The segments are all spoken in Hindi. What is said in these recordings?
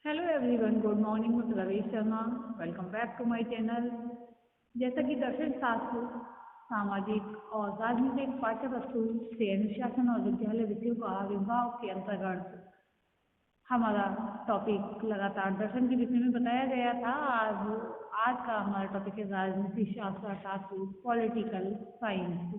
Hello everyone, good morning. मैं Ravi Sharma. Welcome back to my channel. जैसा कि दर्शन शास्त्र, सामाजिक और राजनीतिक पाठ्य वस्तु से अनुशासन और विद्यालय विषयों का आविर्भाव के अंतर्गत हमारा टॉपिक लगातार दर्शन के विषय में बताया गया था। आज का हमारा टॉपिक है राजनीति शास्त्र अर्थात पॉलिटिकल साइंस।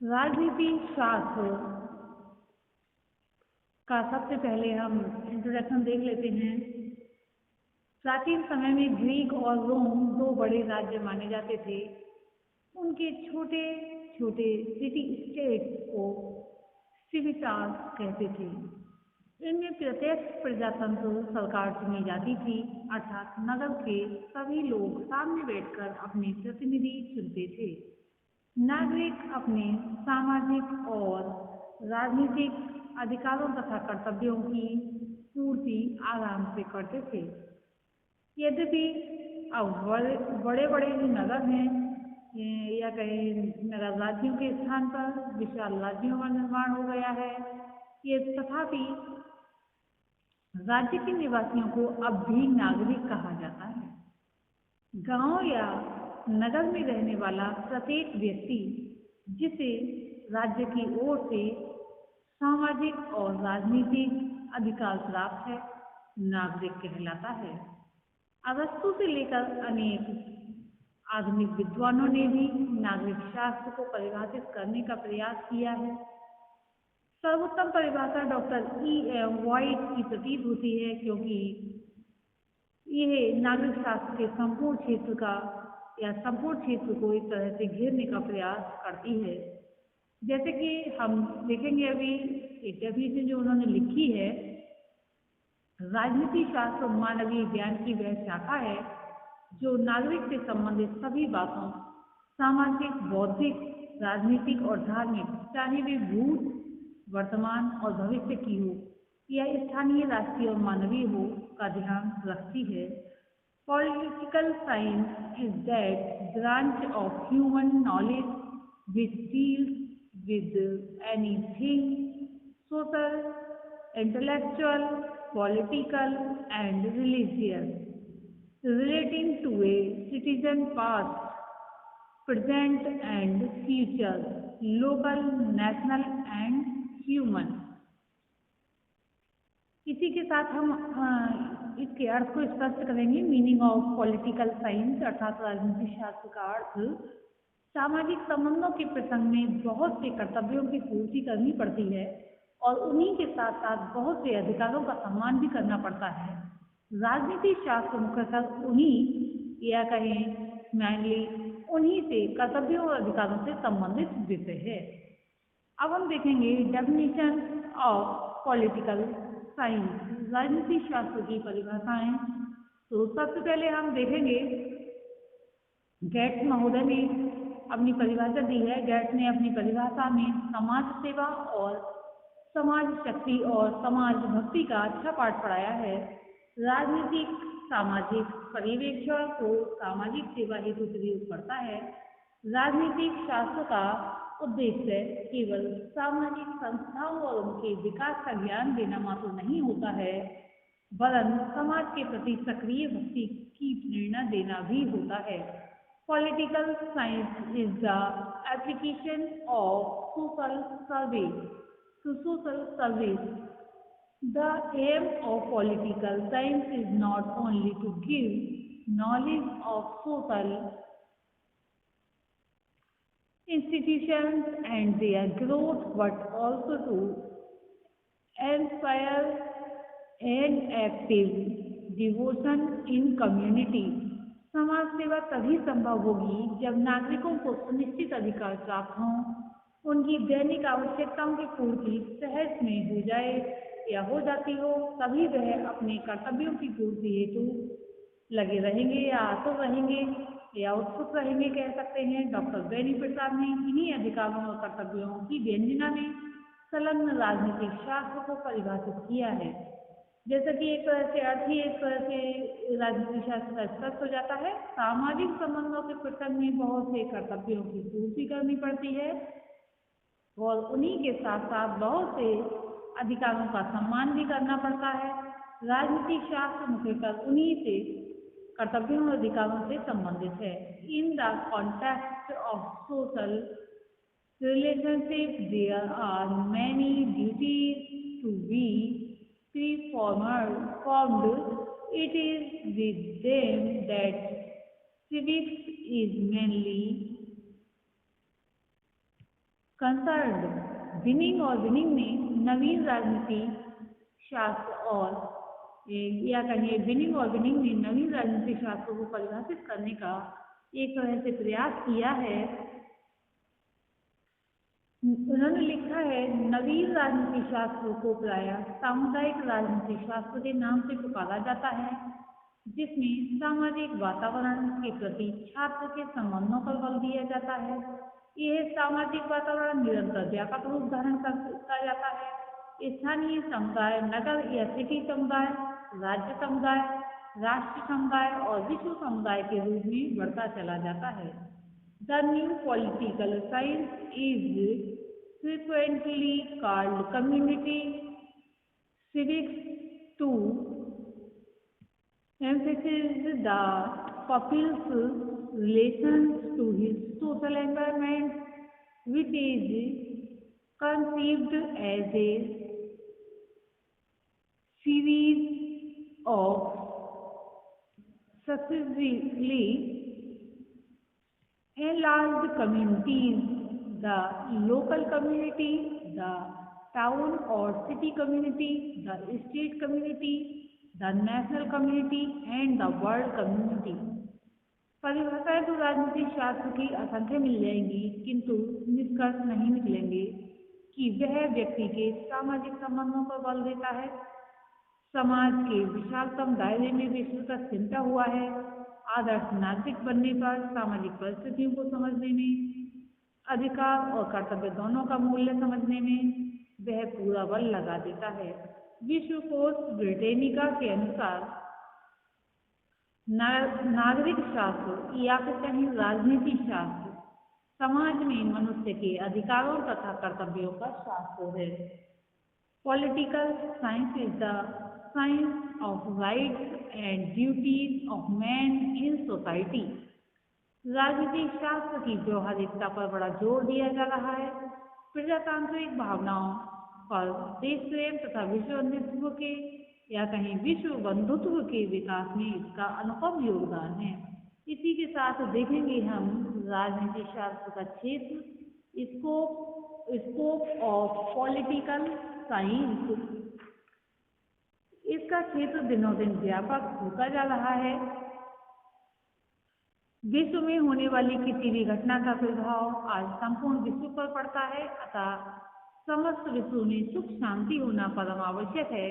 राजनीति शास्त्र का सबसे पहले हम इंट्रोडक्शन देख लेते हैं। प्राचीन समय में ग्रीक और रोम दो बड़े राज्य माने जाते थे। उनके छोटे छोटे सिटी स्टेट्स को सिविटास कहते थे। इनमें प्रत्यक्ष प्रजातंत्र सरकार चुनी जाती थी, अर्थात नगर के सभी लोग सामने बैठकर अपने प्रतिनिधि चुनते थे। नागरिक अपने सामाजिक और राजनीतिक अधिकारों तथा कर्तव्यों की पूर्ति आराम से करते थे। यद्यपि अब बड़े बड़े नगर हैं या कहीं नगर राज्यों के स्थान पर विशाल राज्यों का निर्माण हो गया है, ये तथापि राज्य के निवासियों को अब भी नागरिक कहा जाता है। गांव या नगर में रहने वाला प्रत्येक व्यक्ति जिसे राज्य की ओर से सामाजिक और राजनीतिक अधिकार प्राप्त है, नागरिक कहलाता है। अरस्तु से लेकर अनेक आधुनिक विद्वानों ने भी नागरिक शास्त्र को परिभाषित करने का प्रयास किया है। सर्वोत्तम परिभाषा डॉक्टर E.M. वाइट की प्रतीत होती है, क्योंकि यह नागरिक शास्त्र के संपूर्ण क्षेत्र का या संपूर्ण क्षेत्र को एक तरह से घेरने का प्रयास करती है। जैसे कि हम देखेंगे अभी एक डेफिनेशन जो उन्होंने लिखी है, राजनीति शास्त्र मानवीय ज्ञान की वह शाखा है जो नागरिक से संबंधित सभी बातों, सामाजिक, बौद्धिक, राजनीतिक और धार्मिक, चाहे वे भूत, वर्तमान और भविष्य की हो या स्थानीय, राष्ट्रीय और मानवीय हो, का ध्यान रखती है। Political science is that branch of human knowledge which deals with anything social, intellectual, political and religious relating to a citizen past, present and future, local, national and human। इसी के साथ हम इसके अर्थ को स्पष्ट करेंगे। मीनिंग ऑफ पॉलिटिकल साइंस अर्थात राजनीति शास्त्र का अर्थ सामाजिक संबंधों के प्रसंग में बहुत से कर्तव्यों की पूर्ति करनी पड़ती है और उन्हीं के साथ साथ बहुत से अधिकारों का सम्मान भी करना पड़ता है। राजनीति शास्त्र मुख्यतः उन्हीं या कहें मैनली उन्हीं से कर्तव्यों और अधिकारों से संबंधित विषय है। अब हम देखेंगे डेफिनेशन ऑफ पॉलिटिकल साइंस, राजनीति शास्त्र की परिभाषाएं। तो सबसे पहले हम देखेंगे गेट्स महोदय ने अपनी परिभाषा दी है। गेट्स ने अपनी परिभाषा में समाज सेवा और समाज शक्ति और समाज भक्ति का अच्छा पाठ पढ़ाया है। राजनीतिक सामाजिक पर्यवेक्षण को सामाजिक सेवा हेतु प्रयोग करता है। राजनीतिक शास्त्र का उद्देश्य केवल सामाजिक संस्थाओं और उनके विकास का ज्ञान देना मात्र नहीं होता है, वरन समाज के प्रति सक्रिय भक्ति की प्रेरणा देना भी होता है। Political science is the application of social service to social service. The aim of political science is not only to give knowledge of social institutions and their growth, but also to inspire an active devotion in community. समाज सेवा तभी संभव होगी जब नागरिकों को सुनिश्चित अधिकार प्राप्त हों, उनकी दैनिक आवश्यकताओं की पूर्ति सहज में हो जाए या हो जाती हो, तभी वह अपने कर्तव्यों की पूर्ति हेतु लगे रहेंगे या आतुर रहेंगे या उत्सुक रहेंगे, कह सकते हैं। डॉक्टर बेनी प्रसाद ने इन्हीं अधिकारों और कर्तव्यों की व्यंजना में संलग्न राजनीतिक शास्त्र को परिभाषित किया है। जैसा कि एक तरह से अर्थ ही एक तरह से राजनीतिक शास्त्र का स्पष्ट हो जाता है। सामाजिक संबंधों के प्रसंग में बहुत से कर्तव्यों की पूर्ति करनी पड़ती है और उन्हीं के साथ साथ बहुत से अधिकारों का सम्मान भी करना पड़ता है। राजनीतिक शास्त्र मुख्यतः उन्हीं से कर्तव्यों और अधिकारों से संबंधित है। In the context of social relationship, there are many duties to be performed. It is with them that civics is mainly concerned. Winning और विनिंग में नवीन राजनीति शास्त्र और या कहिए विनिंग और विनिंग में नवीन राजनीतिक शास्त्रों को परिभाषित करने का एक तरह से प्रयास किया है। उन्होंने लिखा है, नवीन राजनीतिक शास्त्रों को प्रायः सामुदायिक राजनीतिक शास्त्र के नाम से पुकारा जाता है, जिसमें सामाजिक वातावरण के प्रति छात्र के संबंधों पर बल दिया जाता है। यह सामाजिक वातावरण निरंतर व्यापक रूप धारण करता जाता है। स्थानीय समुदाय, नगर या सिटी समुदाय, राज्य समुदाय, राष्ट्र समुदाय और विश्व समुदाय के रूप में बढ़ता चला जाता है। The new political science is frequently called community civics to emphasize the populace's relations to his social environment, which is conceived as a series of successively enlarged communities, the local community, the town or city community, the state community, the national community and the world community। परिभाषाएं तो राजनीतिक शास्त्र की असंख्य मिल जाएंगी, किंतु निष्कर्ष नहीं निकलेंगे कि वह व्यक्ति के सामाजिक संबंधों पर बल देता है, समाज के विशालतम दायरे में विस्तृत सिमटा हुआ है, आदर्श नागरिक बनने पर सामाजिक परिस्थितियों को समझने में, अधिकार और कर्तव्य दोनों का मूल्य समझने में वह पूरा बल लगा देता है। विश्वकोश ब्रिटेनिका के अनुसार नागरिक शास्त्र या फिर कहीं राजनीति शास्त्र समाज में मनुष्य के अधिकारों तथा कर्तव्यों का शास्त्र है। Political science is the science of rights and duties of man in society. राजनीतिक शास्त्र की व्यवहारिकता पर बड़ा जोर दिया जा रहा है। प्रजातांत्रिक भावनाओं पर देश प्रेम तथा विश्व नेतृत्व के या कहीं विश्व बंधुत्व के विकास में इसका अनुपम योगदान है। इसी के साथ देखेंगे हम राजनीतिक शास्त्र का क्षेत्र, स्कोप ऑफ पॉलिटिकल साइंस। इसका क्षेत्र दिनों दिन व्यापक होता जा रहा है। विश्व में होने वाली किसी भी घटना का प्रभाव आज संपूर्ण विश्व पर पड़ता है, अतः समस्त विश्व में सुख शांति होना परम आवश्यक है।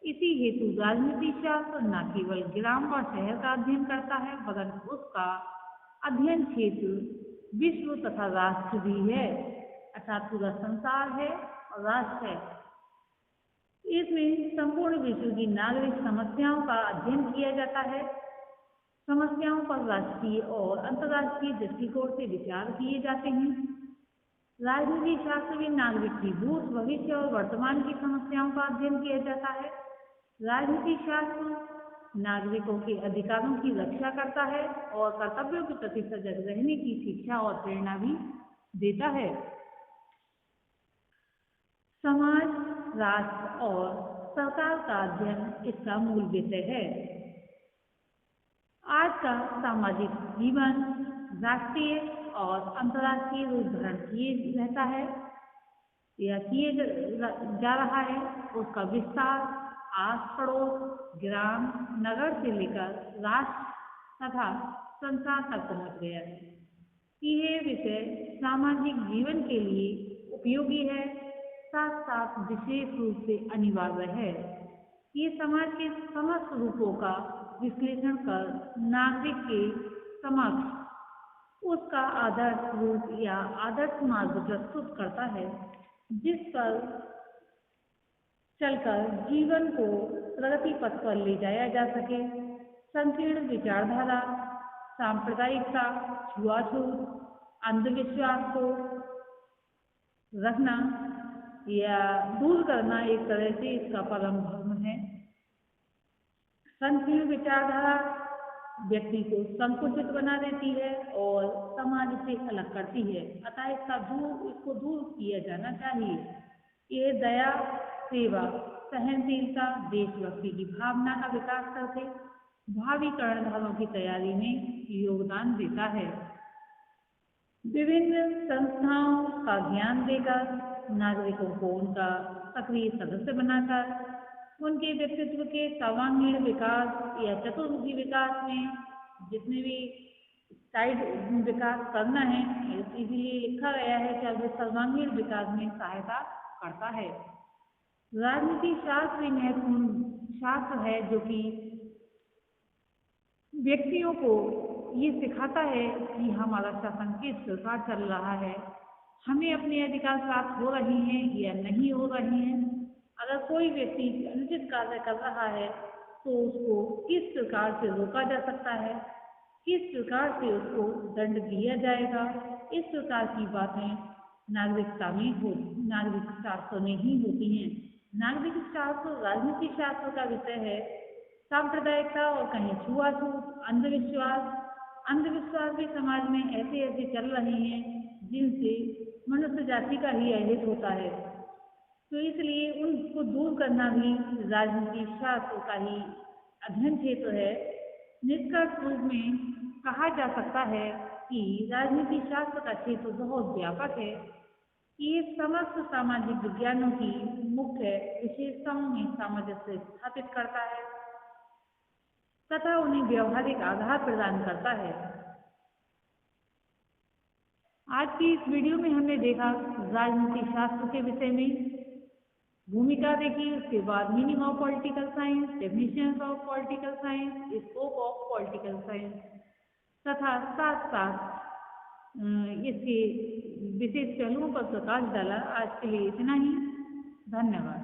इसी हेतु राजनीतिक शास्त्र न केवल ग्राम और शहर का अध्ययन करता है, वरन उसका अध्ययन क्षेत्र विश्व तथा राष्ट्र भी है, अर्थात पूरा संसार है और राष्ट्र है। इसमें संपूर्ण विश्व की नागरिक समस्याओं का अध्ययन किया जाता है। समस्याओं पर राष्ट्रीय और अंतर्राष्ट्रीय दृष्टिकोण से विचार किए जाते हैं। राजनीतिक शास्त्र में नागरिक की भूत, भविष्य और वर्तमान की समस्याओं का अध्ययन किया जाता है। राजनीतिक शास्त्र नागरिकों के अधिकारों की रक्षा करता है और कर्तव्यों के प्रति सजग रहने की शिक्षा और प्रेरणा भी देता है। समाज, राष्ट्र और सरकार का अध्ययन इसका मूल विषय है। आज का सामाजिक जीवन राष्ट्रीय और अंतर्राष्ट्रीय रूप धारण किए रहता है या किए जा रहा है। उसका विस्तार आस पड़ोस, ग्राम, नगर से लेकर राष्ट्र तथा संसार तक पहुंच गया है। यह विषय सामाजिक जीवन के लिए उपयोगी है, साथ साथ विशेष रूप से अनिवार्य है। ये समाज के समस्त रूपों का विश्लेषण कर नागरिक के समक्ष उसका आदर्श रूप या आदर्श मार्ग प्रस्तुत करता है, जिस पर चलकर जीवन को प्रगति पथ पर ले जाया जा सके। संकीर्ण विचारधारा, सांप्रदायिकता, छुआछूत, अंधविश्वास को रखना या दूर करना एक तरह से इसका परम धर्म है। संकीर्ण विचारधारा व्यक्ति को संकुचित बना देती है और समाज से अलग करती है, अतः इसको दूर किया जाना चाहिए। ये दया, सेवा, सहनशीलता, देशभक्ति की भावना का विकास करके भावी कर्णधारों की तैयारी में योगदान देता है। विभिन्न संस्थाओं का ज्ञान देकर नागरिकों को उनका सक्रिय सदस्य बनाकर उनके व्यक्तित्व के सर्वांगीण विकास या चतुर्मुखी विकास में जितने भी साइड विकास करना है, इसीलिए लिखा गया है कि अब सर्वांगीण विकास में सहायता करता है। राजनीति शास्त्र एक महत्वपूर्ण शास्त्र है जो कि व्यक्तियों को ये सिखाता है कि हमारा शासन किस प्रकार चल रहा है, हमें अपने अधिकार प्राप्त हो रहे हैं या नहीं हो रहे हैं। अगर कोई व्यक्ति अनुचित कार्य कर रहा है तो उसको किस प्रकार से रोका जा सकता है, किस प्रकार से उसको दंड दिया जाएगा, इस प्रकार की बातें नागरिक शास्त्र में ही होती हैं। नागरिक शास्त्र राजनीतिक शास्त्र का विषय है। सांप्रदायिकता और कहीं छुआछूत, अंधविश्वास भी समाज में ऐसे चल रहे हैं जिनसे मनुष्य जाति का ही अहित होता है। तो इसलिए उनको दूर करना भी राजनीतिक शास्त्र का ही अध्ययन क्षेत्र है। निष्कर्ष रूप में कहा जा सकता है कि राजनीतिक शास्त्र का क्षेत्र बहुत व्यापक है। ये समस्त सामाजिक विज्ञानों की मुख्य विशेषताओं में सामंजस्य स्थापित करता है तथा उन्हें व्यवहारिक आधार प्रदान करता है। आज की इस वीडियो में हमने देखा राजनीतिक शास्त्र के विषय में भूमिका देखी, उसके बाद meaning of political science, definition of political science, scope of political science तथा साथ साथ इसके विशेष पहलुओं पर प्रकाश डाला। आज के लिए इतना ही। धन्यवाद।